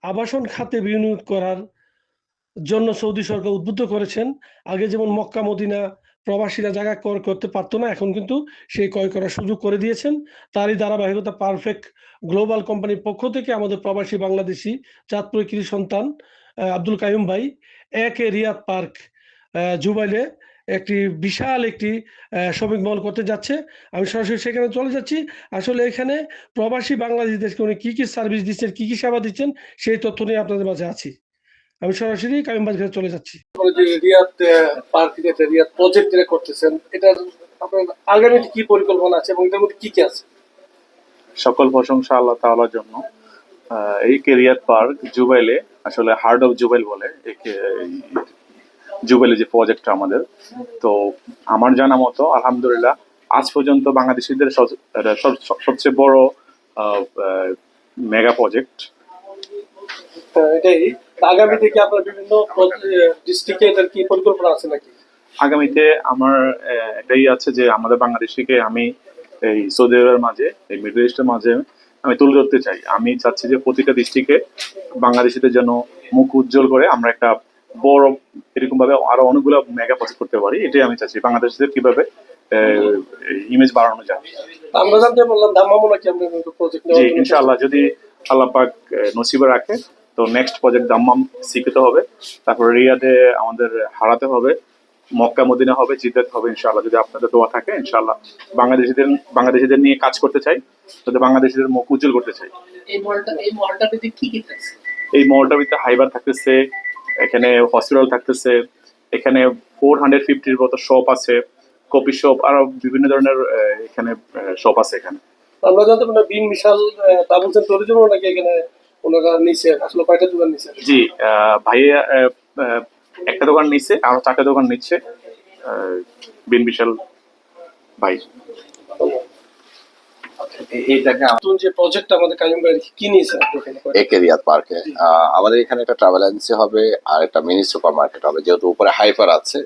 আবাসন খাতে বিনিয়োগ করার জন্য সৌদি সরকার উদ্বুদ্ধ করেছেন। আগে যেমন মক্কা মদিনা প্রবাসীরা জায়গা ক্রয় করতে পারতো না, এখন কিন্তু সেই ক্রয় করার সুযোগ করে দিয়েছেন। তারই ধারাবাহিকতা পারফেক্ট গ্লোবাল কোম্পানির পক্ষ থেকে আমাদের প্রবাসী বাংলাদেশি চাঁদপুরের কৃষি সন্তান আব্দুল কাইয়ুম ভাই রিয়াদ পার্ক জুবাইলে একটি বিশাল একটি শপিং মল করতে যাচ্ছে। আমি সরাসরি সেখানে চলে যাচ্ছি। আসলে এখানে প্রবাসী বাংলাদেশিদেরকে উনি কী কী সার্ভিস দিচ্ছেন, কী কী সেবা দিচ্ছেন, সেই তথ্য নিয়ে আপনাদের মাঝে আছি। আমি সরাসরি কাইয়ুম ভাইয়ের কাছে চলে যাচ্ছি। যে রিয়াদ পার্ক যেটা রিয়াদ প্রজেক্ট যেটা করতেছেন, এটার আপনার আগামীতে কি পরিকল্পনা আছে এবং এটার মধ্যে কি কি আছে? সকল প্রশংসা আল্লাহ তাআলার জন্য। এই রিয়াদ পার্ক জুবাইলে, আসলে হার্ট অফ জুবাইল বলে জুবাইলে যে প্রজেক্টটা আমাদের, তো আমার জানা মতো আলহামদুলিল্লাহ আজ পর্যন্ত বাংলাদেশিদের সবচেয়ে বড় মেগা প্রজেক্ট। এটাই আগামীতে কি আপনার বিভিন্ন ডিস্ট্রিক্টে এটার কি পরিকল্পনা আছে নাকি? আগামীতে আমার এটাই আছে যে আমাদের বাংলাদেশিকে আমি এই সৌদি আরবের মাঝে, এই মিডল ইস্টের মাঝে আমি তুলে ধরতে চাই। আমি চাচ্ছি যে প্রতিটা ডিস্ট্রিক্টে বাংলাদেশিদের জন্য মুখ উজ্জ্বল করে আমরা একটা বড় এরকম ভাবে আরো অনেকগুলো মেগা প্রজেক্ট করতে পারি। এটাই আমি চাচ্ছি, বাংলাদেশিদের কিভাবে ইমেজ বাড়ানো যায়। আমরা জানতে পারলাম ধামামো নাকি আপনার প্রজেক্ট? জি, ইনশাআল্লাহ যদি আল্লাহ পাক নসিবে রাখে তো নেক্সট প্রজেক্ট দাম্মাম শিখতে হবে, তারপর রিয়াদে আমাদের হারাতে হবে, মক্কা মদিনা হবে, জিদ্দাত হবে ইনশাআল্লাহ, যদি আপনাদের দোয়া থাকে ইনশাআল্লাহ। বাংলাদেশিদের নিয়ে কাজ করতে চাই, যদি বাংলাদেশিদের মুখ উজ্জ্বল করতে চাই। এই মলটাতে কি কি থাকছে? এই মলটার ভিতরে হাইবার থাকতেছে, এখানে হসপিটাল থাকতেছে, এখানে 450-র মতো শপ আছে, কফি শপ, আরো বিভিন্ন ধরনের এখানে শপ আছে এখানে। আমরা জানতে পারলাম বিন বিশাল ট্রাভেলস এন্ড ট্যুরিজম নাকি এখানে ওনারা নিচে আসলে কয়টা দোকান নিচে? জি, ভাইয়া একটা দোকান নিচ্ছে, আরো 4টা দোকান নিচ্ছে বিন বিশাল ভাই। এইটাকে নতুন যে প্রজেক্ট আমাদের কাইয়ুম ভাই কি নিয়েছে রিয়াদ পার্কে আমাদের এখানে একটা ট্রাভেল এজেন্সি হবে আর একটা মিনি সুপার মার্কেট হবে, যেহেতু উপরে হাইপার আছে।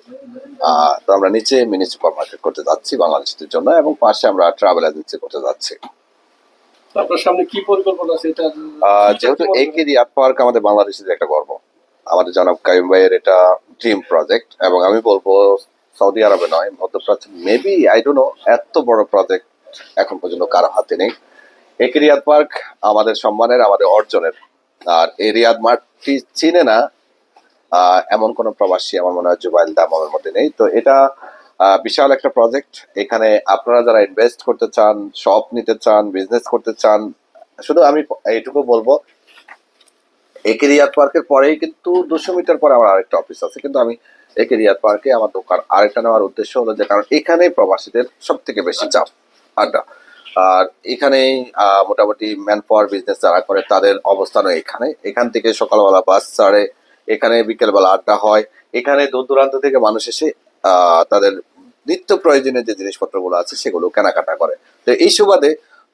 তো আমরা নিচে মিনি সুপার মার্কেট করতে যাচ্ছি বাংলাদেশিদের জন্য, এবং পাশে আমরা ট্রাভেল এজেন্সি করতে যাচ্ছি। আপনার সামনে কি পরিকল্পনা আছে এটা? যেহেতু রিয়াদ পার্ক আমাদের বাংলাদেশিদের একটা গর্ব, আমাদের জনাব কাইয়ুম ভাইয়ের এটা ড্রিম প্রজেক্ট, এবং আমি বলবো সৌদি আরবে নয়, মধ্যপ্রাচ্যে মেবি আই ডোন্ট নো এত বড় প্রজেক্ট এখন পর্যন্ত কারো হাতে নেই। রিয়াদ পার্ক আমাদের সম্মানের, আমাদের অর্জনের। আর এই রিয়াদ মাঠটি চিনে না এমন কোন প্রবাসী আমার মনে হয় জুবাইল দামামের মধ্যে নেই। তো এটা বিশাল একটা প্রজেক্ট। এখানে আপনারা যারা ইনভেস্ট করতে চান, শপ নিতে চান, বিজনেস করতে চান, শুধু আমি এইটুকু বলবো, রিয়াদ পার্কের পরেই কিন্তু 200 মিটার পরে আমার আরেকটা অফিস আছে, কিন্তু আমি রিয়াদ পার্কে আমার দোকান আরেকটা নেওয়ার উদ্দেশ্য হলো যে কারণ এখানে প্রবাসীদের সব থেকে বেশি চাপ আড্ডা। আর এখানেই মোটামুটি ম্যান পাওয়ার বিজনেস যারা করে তাদের অবস্থানও এখান থেকে সকালবেলা বাস ছাড়ে, এখানে বিকেলবেলা আড্ডা হয়, এখানে দূর দূরান্ত থেকে মানুষ এসে তাদের নিত্য প্রয়োজনীয় যে জিনিসপত্রগুলো আছে সেগুলো কেনাকাটা করে। তো এই সুবাদে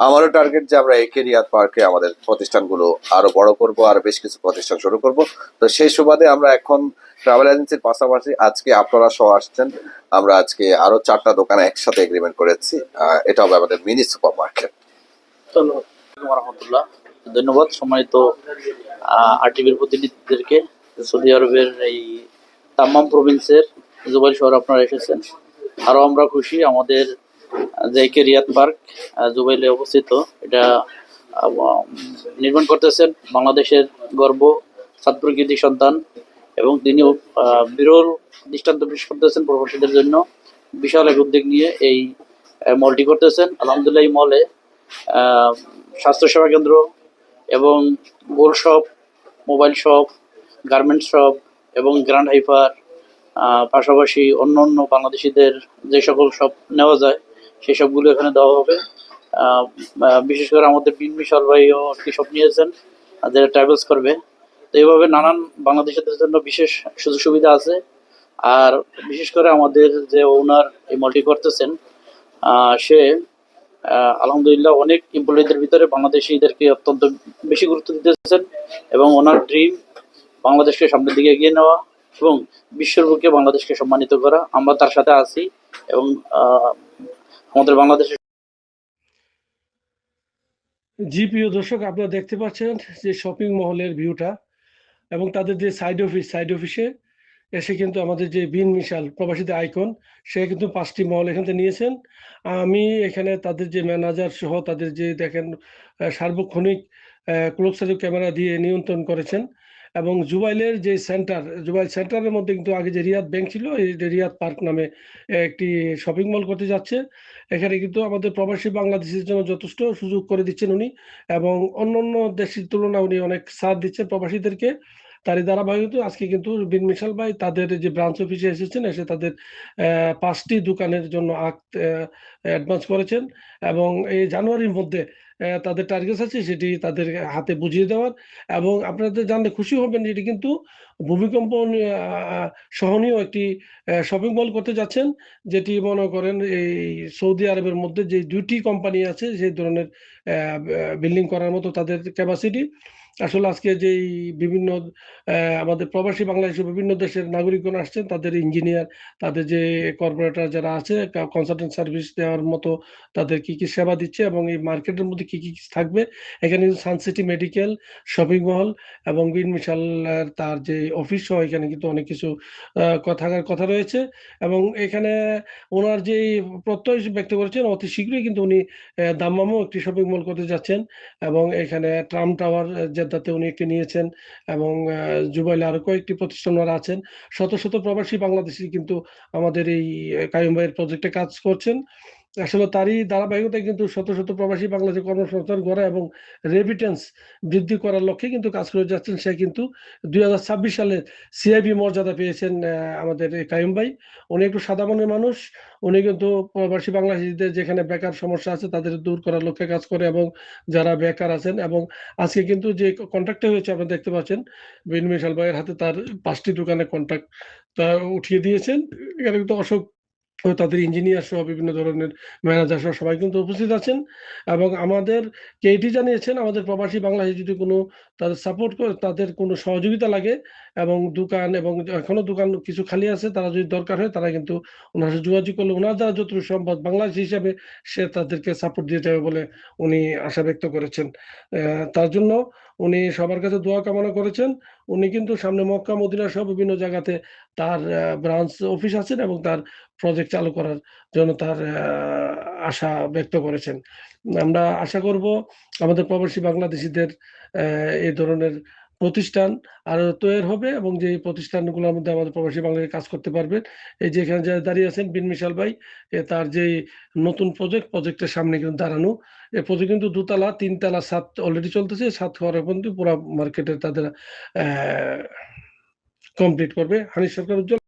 আমারও টার্গেট যে আমরা রিয়াদ পার্কে আমাদের প্রতিষ্ঠানগুলো আরো বড় করব, আর বেশ কিছু প্রতিষ্ঠান শুরু করব। তো সেই সুবাদে আমরা এখন ট্রাভেল এজেন্সির পাশাপাশি আজকে আপনারা সহ আসছেন, আমরা আজকে আরো 4টা দোকানে একসাথে এগ্রিমেন্ট করেছি। এটা হবে আমাদের মিনি সুপার মার্কেট। ধন্যবাদ। ধন্যবাদ সম্মানিত আরটিভির প্রতিনিধিদেরকে। সৌদি আরবের এই দাম্মাম প্রভিন্সের জুবাইল শহরে আপনারা এসেছেন। আরো আমরা খুশি, আমাদের যে রিয়াদ পার্ক জুবাইলে অবস্থিত, এটা নির্মাণ করতেছেন বাংলাদেশের গর্ব, চাঁদপুর কৃতি সন্তান, এবং তিনিও বিরল দৃষ্টান্ত পেশ করতেছেন প্রবাসীদের জন্য। বিশাল এক উদ্যোগ নিয়ে এই মলটি করতেছেন। আলহামদুলিল্লাহ এই মলে স্বাস্থ্যসেবা কেন্দ্র এবং gold shop, mobile shop, garments shop এবং গ্র্যান্ড হাইপার, পাশাপাশি অন্য অন্য বাংলাদেশিদের যে সকল শপ নেওয়া যায় সেই সবগুলো এখানে দেওয়া হবে। বিশেষ করে আমাদের বিন বিশাল ভাইও একটি শপ নিয়েছেন যারা ট্রাভেলস করবে। তো এইভাবে নানান বাংলাদেশিদের জন্য বিশেষ সুযোগ সুবিধা আছে। আর বিশেষ করে আমাদের যে ওনার এই মলটি করতেছেন, সে আলহামদুলিল্লাহ অনেক এমপ্লয়ীদের ভিতরে বাংলাদেশিদেরকে অত্যন্ত বেশি গুরুত্ব দিতেছেন, এবং ওনার ড্রিম বাংলাদেশকে সামনের দিকে এগিয়ে নেওয়া এবং বিশ্বের বুকে বাংলাদেশকে সম্মানিত করা। আমরা তার সাথে আছি, এবং আমাদের বাংলাদেশের জি প্রিয় দর্শক, আপনারা দেখতে পাচ্ছেন যে শপিং মহলের ভিউটা এবং তাদের যে সাইড অফিসে এসে কিন্তু আমাদের যে বিন মিশাল প্রবাসীদের আইকন, সে কিন্তু 5টি মহল এখান থেকে নিয়েছেন। আমি এখানে তাদের যে ম্যানেজার সহ তাদের যে দেখেন সার্বক্ষণিক ক্লোজ ক্যামেরা দিয়ে নিয়ন্ত্রণ করেছেন। এবং জুবাইল সেন্টারের মধ্যে কিন্তু আগে যে রিয়াদ ব্যাংক ছিল, এই যে রিয়াদ পার্ক নামে একটি শপিং মল করতে যাচ্ছে। এখানে কিন্তু আমাদের প্রবাসী বাংলাদেশের জন্য যথেষ্ট সুযোগ করে দিচ্ছেন উনি, এবং অন্যান্য দেশের তুলনায় উনি অনেক ছাড় দিচ্ছেন প্রবাসীদেরকে। তারই ধারাবাহিকতা আজকে কিন্তু বিন মিশাল ভাই তাদের যে ব্রাঞ্চ অফিসে এসেছেন, এসে তাদের 5টি দোকানের জন্য অ্যাডভান্স করেছেন। এবং এই জানুয়ারির মধ্যে তাদের টার্গেট আছে সেটি তাদের হাতে বুঝিয়ে দেওয়ার। এবং আপনাদের জানলে খুশি হবেন যে এটি কিন্তু ভূমিকম্প সহনীয় একটি শপিং মল করতে যাচ্ছেন, যেটি মনে করেন এই সৌদি আরবের মধ্যে যে 2টি কোম্পানি আছে সেই ধরনের বিল্ডিং করার মতো তাদের ক্যাপাসিটি। আসলে আজকে যেই বিভিন্ন আমাদের প্রবাসী বাংলাদেশের বিভিন্ন দেশের নাগরিকগণ আসছেন, তাদের ইঞ্জিনিয়ার, তাদের যে কর্পোরেটর যারা আছে, কনসালটেন্ট সার্ভিস দেওয়ার মতো তাদের কি কি সেবা দিচ্ছে এবং এই মার্কেটের মধ্যে কি কি থাকবে। এখানে সানসিটি মেডিকেল, শপিং মল এবং বিন মিশাল তার যে অফিস সহ এখানে কিন্তু অনেক কিছু থাকার কথা রয়েছে। এবং এখানে ওনার যে প্রত্যয় ব্যক্ত করেছেন, অতি শীঘ্রই কিন্তু উনি দাম্মামও একটি শপিং মল করতে যাচ্ছেন। এবং এখানে ট্রাম্প টাওয়ার জেদ্দাতে উনি একটি নিয়েছেন, এবং জুবাইলে আরো কয়েকটি প্রতিষ্ঠান ওরা আছেন। শত শত প্রবাসী বাংলাদেশি কিন্তু আমাদের এই কাইয়ুম ভাইয়ের প্রজেক্টে কাজ করছেন। আসলে তারই ধারাবাহিকতায় কিন্তু শত শত প্রবাসী বাংলাদেশি কর্মসংস্থান গড়া এবং রেমিটেন্স বৃদ্ধি করার লক্ষ্যে কিন্তু কাজ করে যাচ্ছেন। সে কিন্তু 2026 সালে সিআইবি মর্যাদা পেয়েছেন আমাদের এই কাইয়ুম ভাই। উনি একটু সাদা মনের মানুষ। উনি কিন্তু প্রবাসী বাংলাদেশিদের যেখানে বেকার সমস্যা আছে তাদের দূর করার লক্ষ্যে কাজ করে, এবং যারা বেকার আছেন। এবং আজকে কিন্তু যে কন্ট্রাক্টটা হয়েছে আপনারা দেখতে পাচ্ছেন, বিন মিশাল ভাইয়ের হাতে তার 5টি দোকানের কন্ট্রাক্ট উঠিয়ে দিয়েছেন। এখানে কিন্তু অশোক ও তাদের ইঞ্জিনিয়ার সহ বিভিন্ন ধরনের ম্যানেজার সহ সবাই কিন্তু উপস্থিত আছেন। এবং আমাদের এটি জানিয়েছেন, আমাদের প্রবাসী বাংলাদেশি যদি কোনো তাদের সাপোর্ট করে, তাদের কোনো সহযোগিতা লাগে এবং দোকান, এবং এখনো দোকান কিছু খালি আছে, তারা যদি দরকার হয় তারা কিন্তু ওনার সাথে যোগাযোগ করলে ওনার দ্বারা যতটুকু সম্ভব বাংলাদেশ হিসাবে সে তাদেরকে সাপোর্ট দিয়ে যাবে বলে উনি আশা ব্যক্ত করেছেন। তার জন্য উনি সবার কাছে দোয়া কামনা করেছেন। উনি কিন্তু সামনে মক্কা মদিনা সহ বিভিন্ন জায়গাতে তার ব্রাঞ্চ অফিস আছেন এবং তার প্রজেক্ট চালু করার জন্য তার আশা ব্যক্ত করেছেন। আমরা আশা করব আমাদের প্রবাসী বাংলাদেশিদের এই ধরনের প্রতিষ্ঠান আরো তৈরি হবে, এবং যে প্রতিষ্ঠানগুলোর মধ্যে আমাদের প্রবাসী বাংলাদেশি কাজ করতে পারবেন। এই যে এখানে যারা দাঁড়িয়ে আছেন বিন মিশাল ভাই, তার যে নতুন প্রজেক্টের সামনে কিন্তু দাঁড়ানো। এই প্রজেক্ট কিন্তু 2তলা 3তলা 7 অলরেডি চলতেছে, 7 হওয়ার পর্যন্ত পুরো মার্কেটে তাদের কমপ্লিট করবে। হানিফ সরকার উজ্জ্বল।